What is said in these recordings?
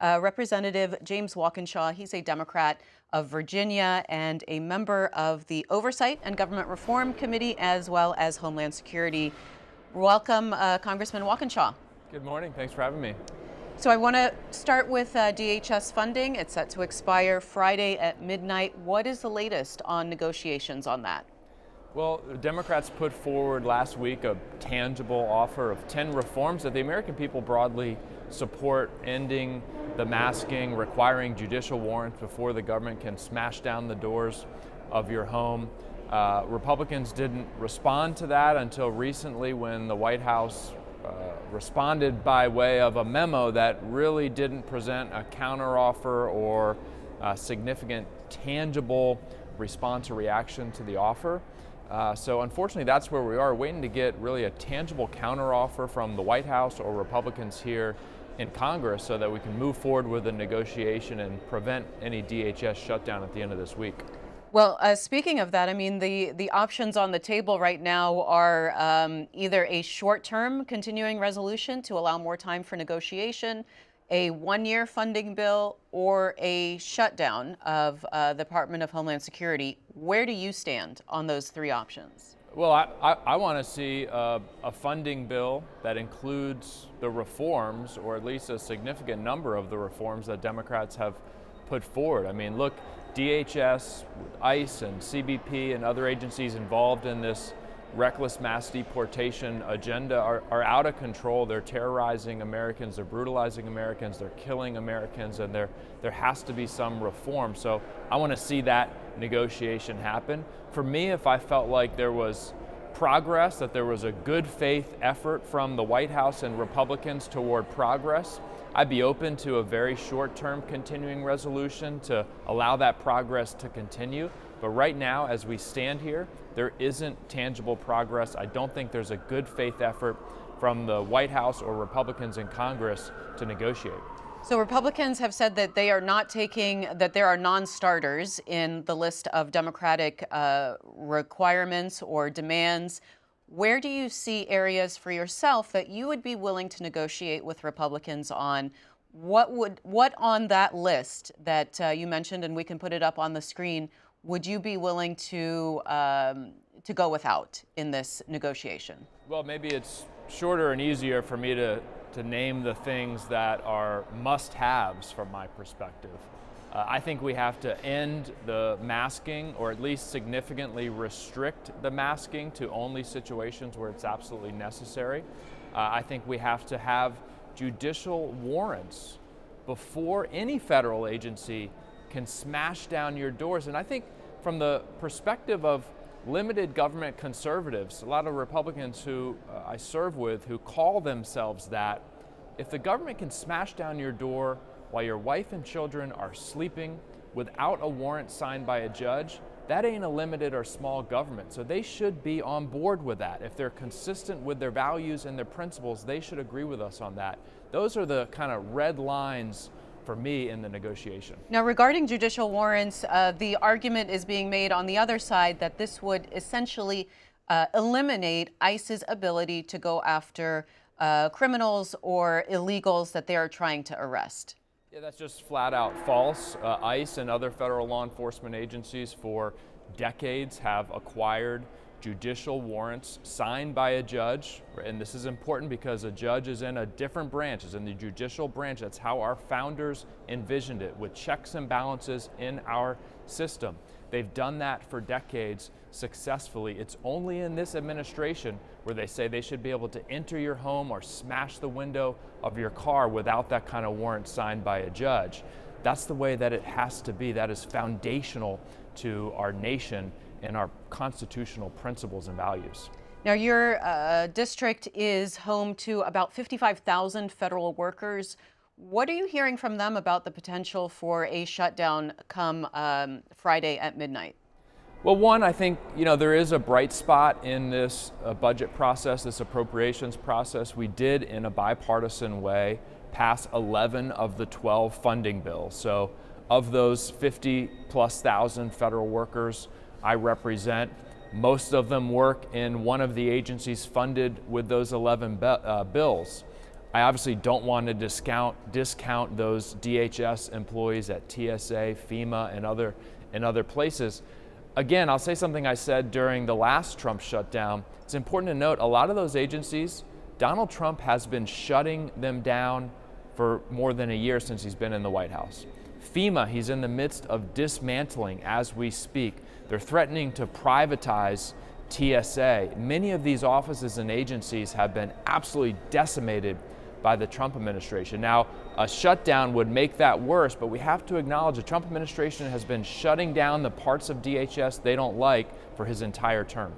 Representative James Walkinshaw. He's a Democrat of Virginia and a member of the Oversight and Government Reform Committee, as well as Homeland Security. Welcome, Congressman Walkinshaw. Good morning. Thanks for having me. So I want to start with DHS funding. It's set to expire Friday at midnight. What is the latest on negotiations on that? Well, the Democrats put forward last week a tangible offer of 10 reforms that the American people broadly support: ending the masking, requiring judicial warrants before the government can smash down the doors of your home. Republicans didn't respond to that until recently, when the White House responded by way of a memo that really didn't present a counteroffer or a significant tangible response or reaction to the offer. So unfortunately, that's where we are, waiting to get really a tangible counteroffer from the White House or Republicans here in Congress so that we can move forward with a negotiation and prevent any DHS shutdown at the end of this week. Well, speaking of that, I mean, the options on the table right now are either a short-term continuing resolution to allow more time for negotiation, a one-year funding bill, or a shutdown of the Department of Homeland Security. Where do you stand on those three options? Well, I want to see a funding bill that includes the reforms, or at least a significant number of the reforms that Democrats have put forward. I mean, look, DHS, ICE, and CBP and other agencies involved in this reckless mass deportation agenda are out of control. They're terrorizing Americans, they're brutalizing Americans, they're killing Americans, and there has to be some reform. So I want to see that negotiation happen. For me, if I felt like there was progress, that there was a good faith effort from the White House and Republicans toward progress, I'd be open to a very short-term continuing resolution to allow that progress to continue. But right now, as we stand here, there isn't tangible progress. I don't think there's a good faith effort from the White House or Republicans in Congress to negotiate. So Republicans have said that they are not taking, that there are non-starters in the list of Democratic requirements or demands. Where do you see areas for yourself that you would be willing to negotiate with Republicans on? What on that list that you mentioned, and we can put it up on the screen, would you be willing to go without in this negotiation? Well, maybe it's shorter and easier for me to name the things that are must-haves from my perspective. I think we have to end the masking, or at least significantly restrict the masking to only situations where it's absolutely necessary. I think we have to have judicial warrants before any federal agency can smash down your doors. And I think from the perspective of limited government conservatives, a lot of Republicans who I serve with who call themselves that, if the government can smash down your door while your wife and children are sleeping without a warrant signed by a judge, that ain't a limited or small government. So they should be on board with that. If they're consistent with their values and their principles, they should agree with us on that. Those are the kind of red lines for me in the negotiation. Now, regarding judicial warrants, the argument is being made on the other side that this would essentially eliminate ICE's ability to go after criminals or illegals that they are trying to arrest. Yeah, that's just flat out false. ICE and other federal law enforcement agencies for decades have acquired judicial warrants signed by a judge, and this is important because a judge is in a different branch, is in the judicial branch. That's how our founders envisioned it, with checks and balances in our system. They've done that for decades successfully. It's only in this administration where they say they should be able to enter your home or smash the window of your car without that kind of warrant signed by a judge. That's the way that it has to be. That is foundational to our nation and our constitutional principles and values. Now, your district is home to about 55,000 federal workers. What are you hearing from them about the potential for a shutdown come Friday at midnight? Well, one, I think, there is a bright spot in this budget process, this appropriations process. We did, in a bipartisan way, pass 11 of the 12 funding bills. So of those 50+ thousand federal workers I represent, most of them work in one of the agencies funded with those 11 bills. I obviously don't want to discount those DHS employees at TSA, FEMA, and other places. Again, I'll say something I said during the last Trump shutdown. It's important to note a lot of those agencies, Donald Trump has been shutting them down for more than a year since he's been in the White House. FEMA, he's in the midst of dismantling as we speak. They're threatening to privatize TSA. Many of these offices and agencies have been absolutely decimated by the Trump administration. Now, a shutdown would make that worse, but we have to acknowledge the Trump administration has been shutting down the parts of DHS they don't like for his entire term.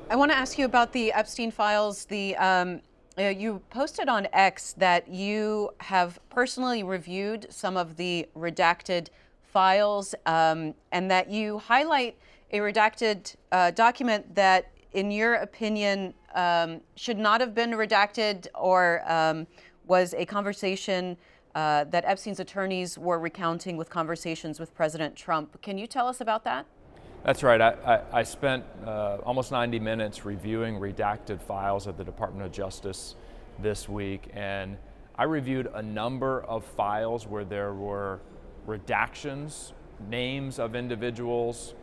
I want to ask you about the Epstein files. You posted on X that you have personally reviewed some of the redacted files and that you highlight a redacted document that, in your opinion, should not have been redacted or was a conversation that Epstein's attorneys were recounting with conversations with President Trump. Can you tell us about that? That's right. I spent almost 90 minutes reviewing redacted files at the Department of Justice this week, and I reviewed a number of files where there were redactions, names of individuals,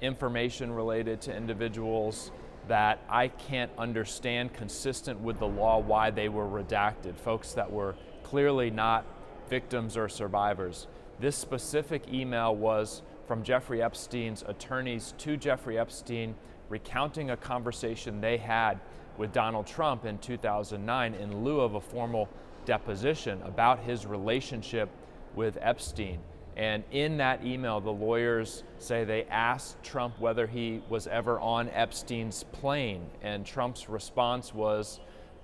information related to individuals that I can't understand consistent with the law why they were redacted, folks that were clearly not victims or survivors. This specific email was from Jeffrey Epstein's attorneys to Jeffrey Epstein, recounting a conversation they had with Donald Trump in 2009 in lieu of a formal deposition about his relationship with Epstein. And in that email, the lawyers say they asked Trump whether he was ever on Epstein's plane, and Trump's response was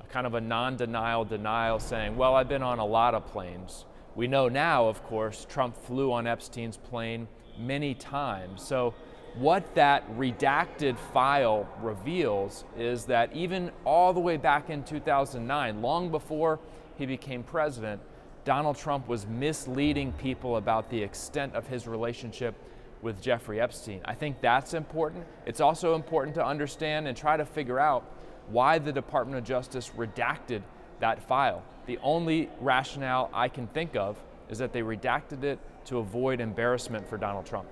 kind of a non-denial denial, saying, well, I've been on a lot of planes. We know now, of course, Trump flew on Epstein's plane many times. So what that redacted file reveals is that even all the way back in 2009, long before he became president, Donald Trump was misleading people about the extent of his relationship with Jeffrey Epstein. I think that's important. It's also important to understand and try to figure out why the Department of Justice redacted that file. The only rationale I can think of is that they redacted it to avoid embarrassment for Donald Trump.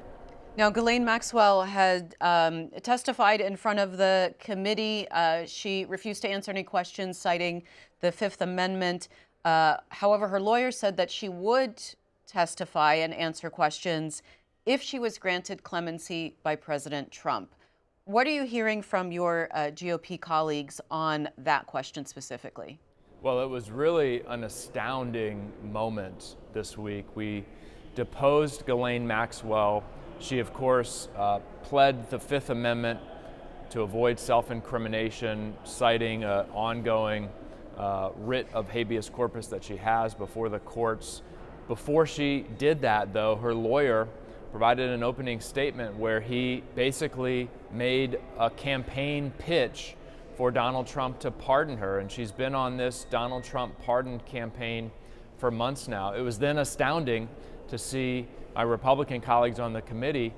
Now, Ghislaine Maxwell had testified in front of the committee. She refused to answer any questions, citing the Fifth Amendment. However, her lawyer said that she would testify and answer questions if she was granted clemency by President Trump. What are you hearing from your GOP colleagues on that question specifically? Well, it was really an astounding moment this week. We deposed Ghislaine Maxwell. She, of course, pled the Fifth Amendment to avoid self-incrimination, citing an ongoing writ of habeas corpus that she has before the courts. Before she did that, though, her lawyer provided an opening statement where he basically made a campaign pitch for Donald Trump to pardon her, and she's been on this Donald Trump pardon campaign for months now. It was then astounding to see my Republican colleagues on the committee,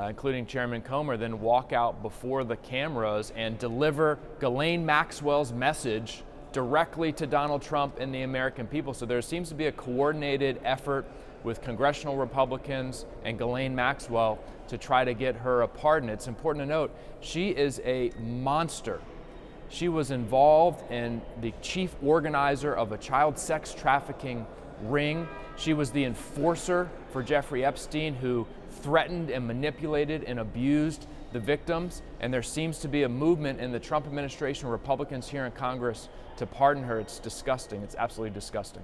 including Chairman Comer, then walk out before the cameras and deliver Ghislaine Maxwell's message directly to Donald Trump and the American people. So there seems to be a coordinated effort with congressional Republicans and Ghislaine Maxwell to try to get her a pardon. It's important to note, she is a monster. She was involved in the chief organizer of a child sex trafficking ring. She was the enforcer for Jeffrey Epstein, who threatened and manipulated and abused the victims. And there seems to be a movement in the Trump administration, Republicans here in Congress, to pardon her. It's disgusting. It's absolutely disgusting.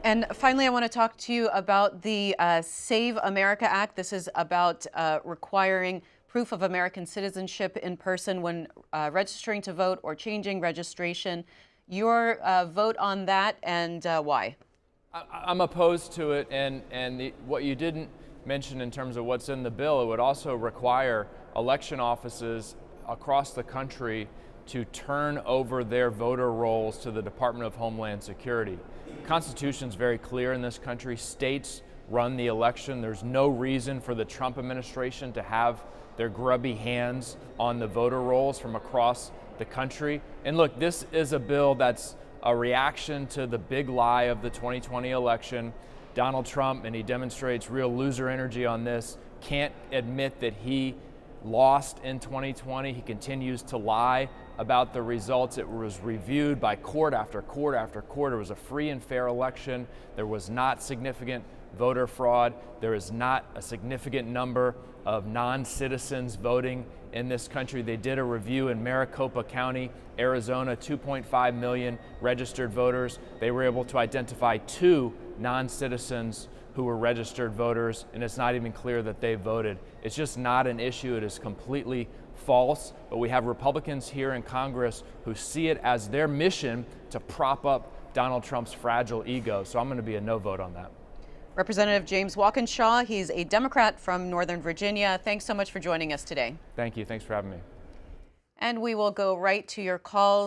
And finally, I want to talk to you about the Save America Act. This is about requiring proof of American citizenship in person when registering to vote or changing registration. Your vote on that, and why? I'm opposed to it, and what you didn't mention in terms of what's in the bill, it would also require election offices across the country to turn over their voter rolls to the Department of Homeland Security. The Constitution's very clear in this country. States run the election. There's no reason for the Trump administration to have their grubby hands on the voter rolls from across the country. And look, this is a bill that's a reaction to the big lie of the 2020 election. Donald Trump, and he demonstrates real loser energy on this, can't admit that he lost in 2020. He continues to lie about the results. It was reviewed by court after court after court. It was a free and fair election. There was not significant voter fraud. There is not a significant number of non-citizens voting in this country. They did a review in Maricopa County, Arizona, 2.5 million registered voters. They were able to identify 2 non-citizens who were registered voters, and it's not even clear that they voted. It's just not an issue. It is completely false, but we have Republicans here in Congress who see it as their mission to prop up Donald Trump's fragile ego. So I'm going to be a no vote on that. Representative James Walkinshaw, he's a Democrat from Northern Virginia. Thanks so much for joining us today. Thank you. Thanks for having me. And we will go right to your calls.